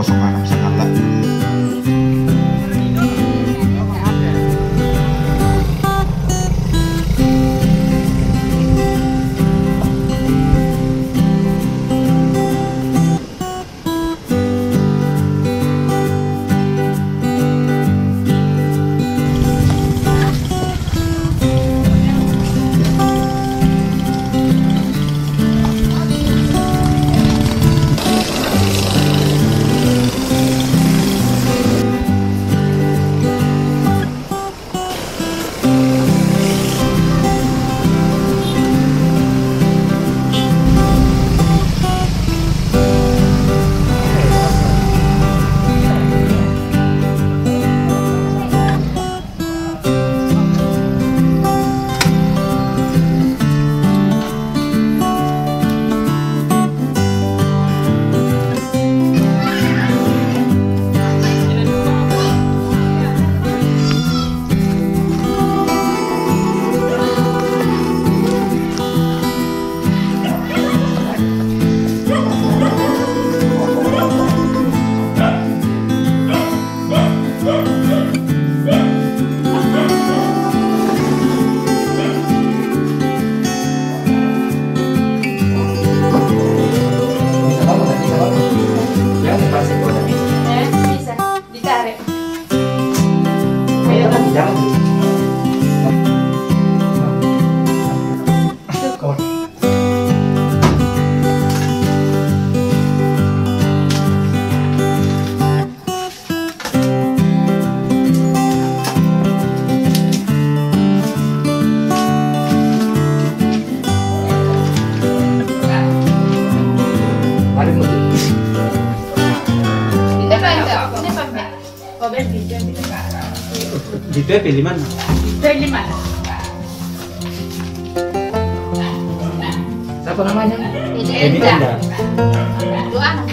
kosong anak sangatlah. Dito pilih mana? Pilih mana? Siapa namanya? Ini Enda. Dua anak.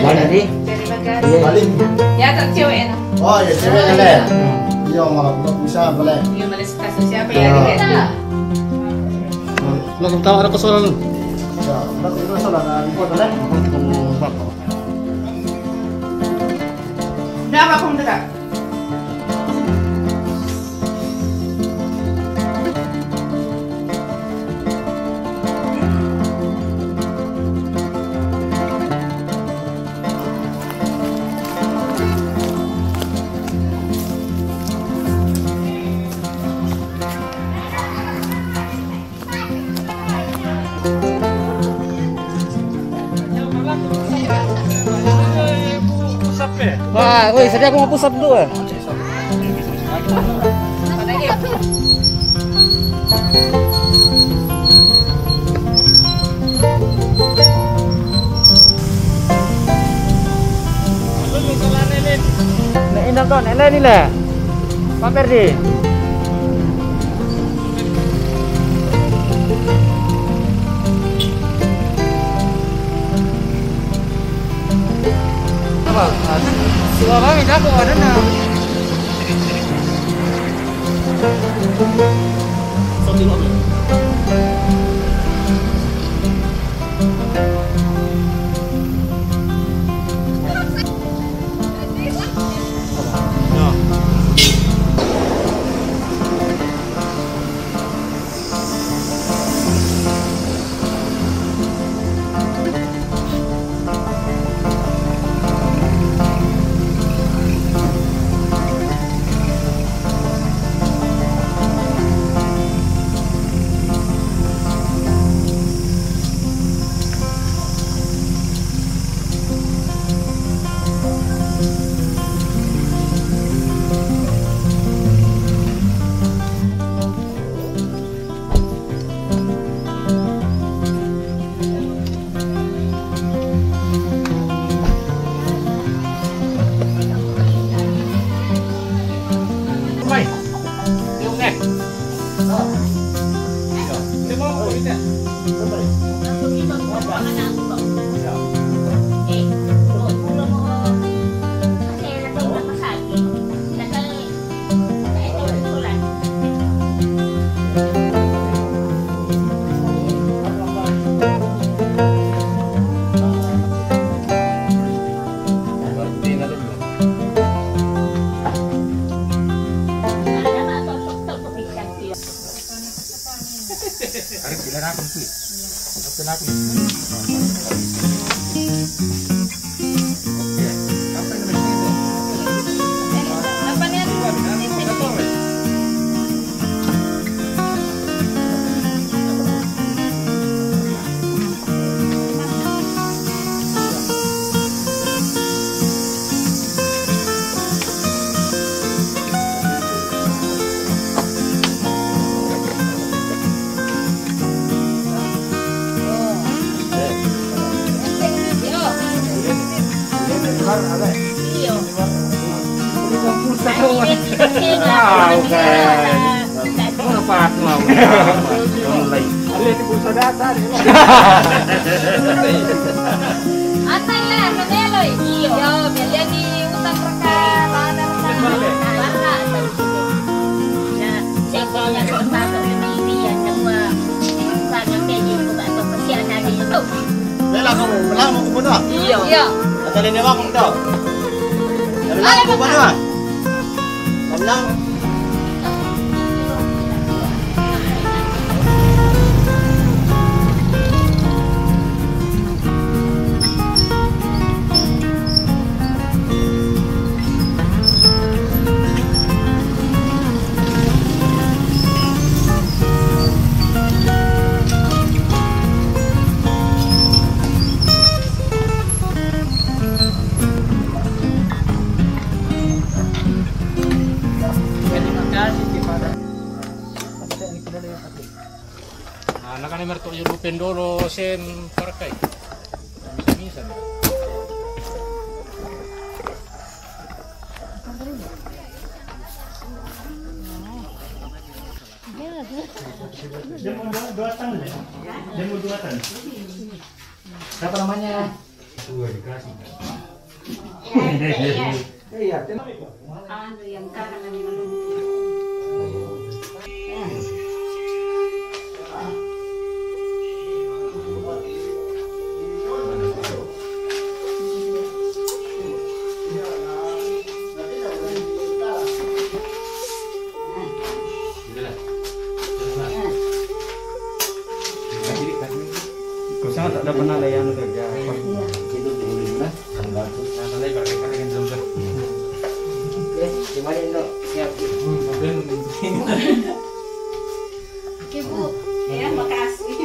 Mana nih? Terima kasih. Paling. Ya tak cewek na. Oh ya cewek boleh. Iya malah bisa boleh. Yung malis kaso siapa ya kita. Lagu tahu ada kesoran. Ya, berarti itu salah na import boleh. Berapa kung dekat? Wah, woi, sedih aku mau pusat dulu. Nek indah tuh, nek ini lah. Pamer di. Suara minta ke mana nak? Bella, kamu mau kumpul doang? Iya. Katalin niya akong daw. Sabi lang ko ba naman? Sabi lang. Anak ni mertua yung pendoro sen parkay. Minsan. Demo dua tan. Siapa namanya? Dua dikasih. Iya. Ano yang kanan ni Kau tak ada pernah layan kerja. Itu dulu lah. Santai pakai pakai jumper. Gimana Indo? Siap. Oke Bu, ya makasih.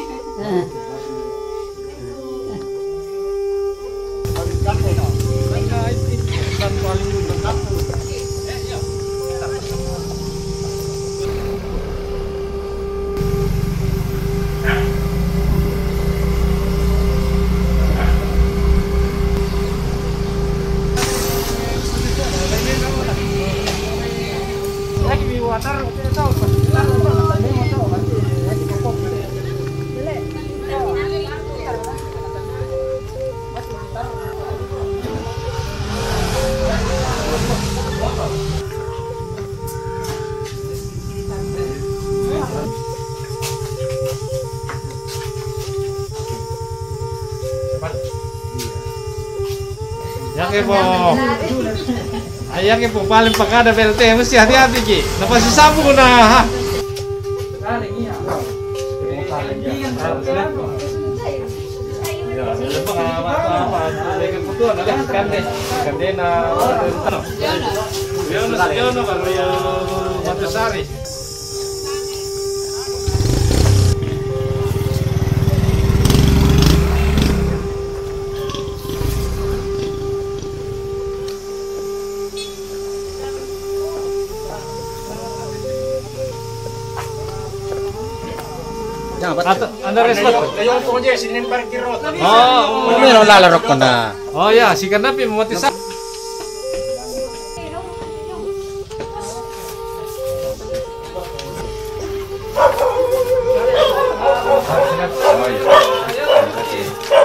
Yang po. Ayan po paling pagkada PLT mesti hati-hati Ki. Napasisabog na ha. Anda respon. Oh, Meron lalarok ko na. oh ya, si Kanapi memotis. Oh iya.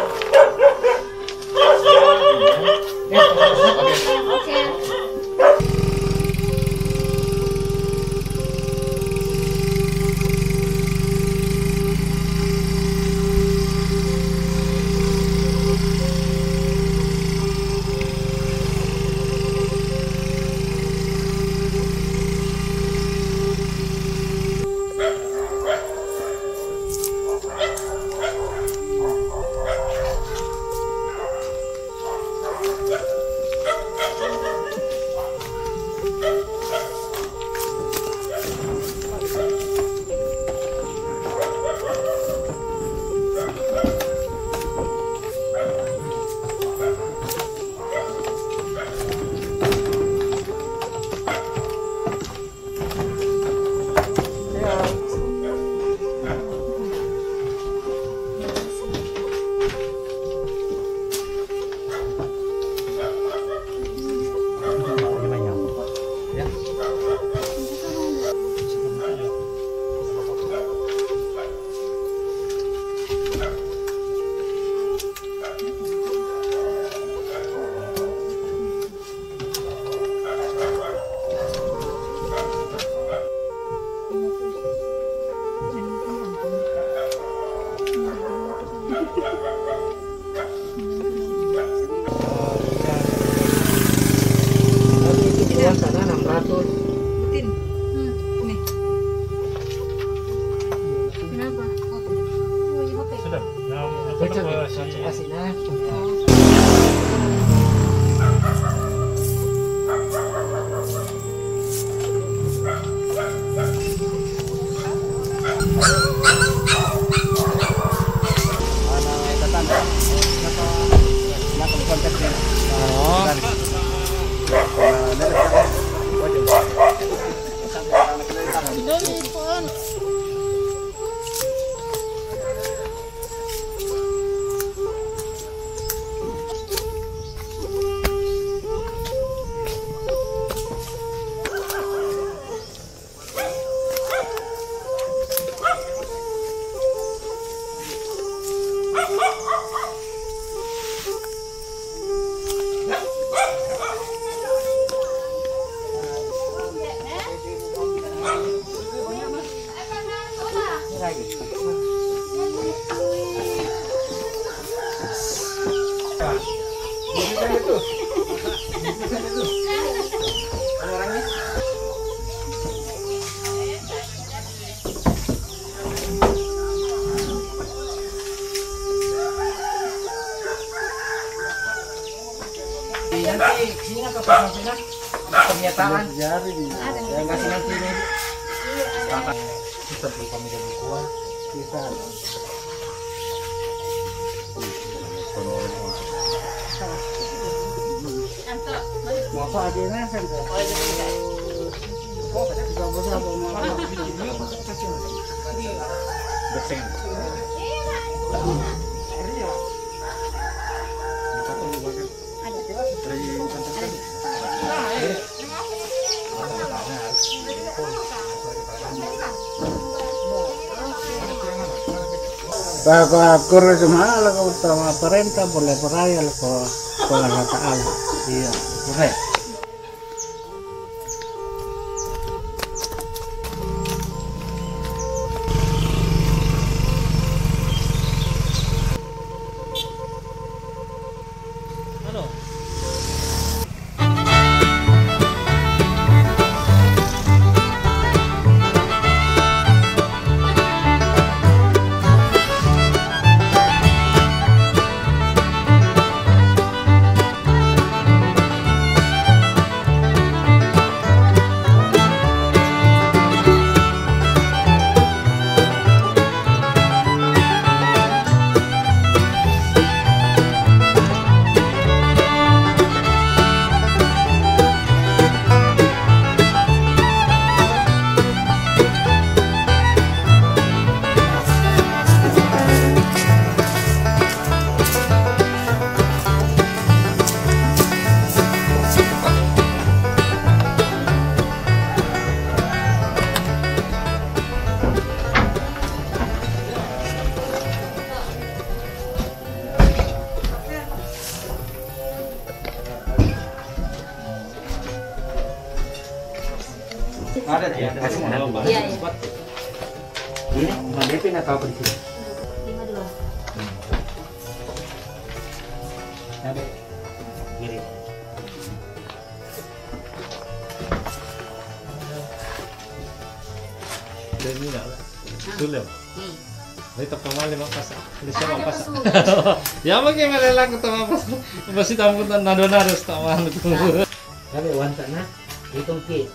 Nanti sini apa Pak pernyataan yang kasih nanti ini. Kita beli kami dan bukuan. Kita. Mau apa aja nih kan? Oh, kita bisa bawa beseng. Pag-akur semua lah kau utama perintah boleh peraya lah kau Allah Taala. Iya, boleh. Ada ya, kasih anak. Iya, iya. Ini ngadepin atau apa di sini? 5 dulu. Ada. Kiri. Dan ini enggak. Sulam. Dito pamali mapas. Hindi siya Ah, mapas. ada Ya magi malalang ko mapas. Basi tamo na nadonaros tama ano to. Sabi wanta na. Itong ki.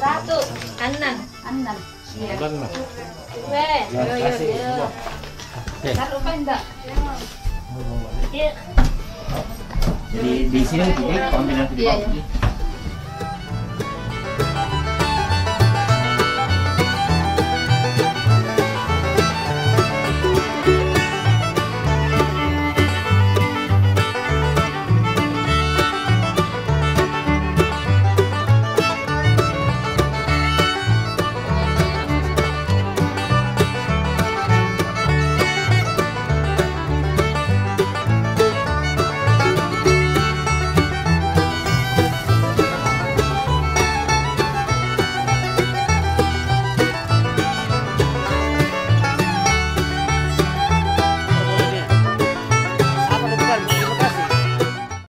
600. Anan. Iya. Ban na. Weh, Ya, yo. kasih. Taruh pa enggak? Iya. Jadi di sini nanti ambil nanti di Iya, bawah. iya.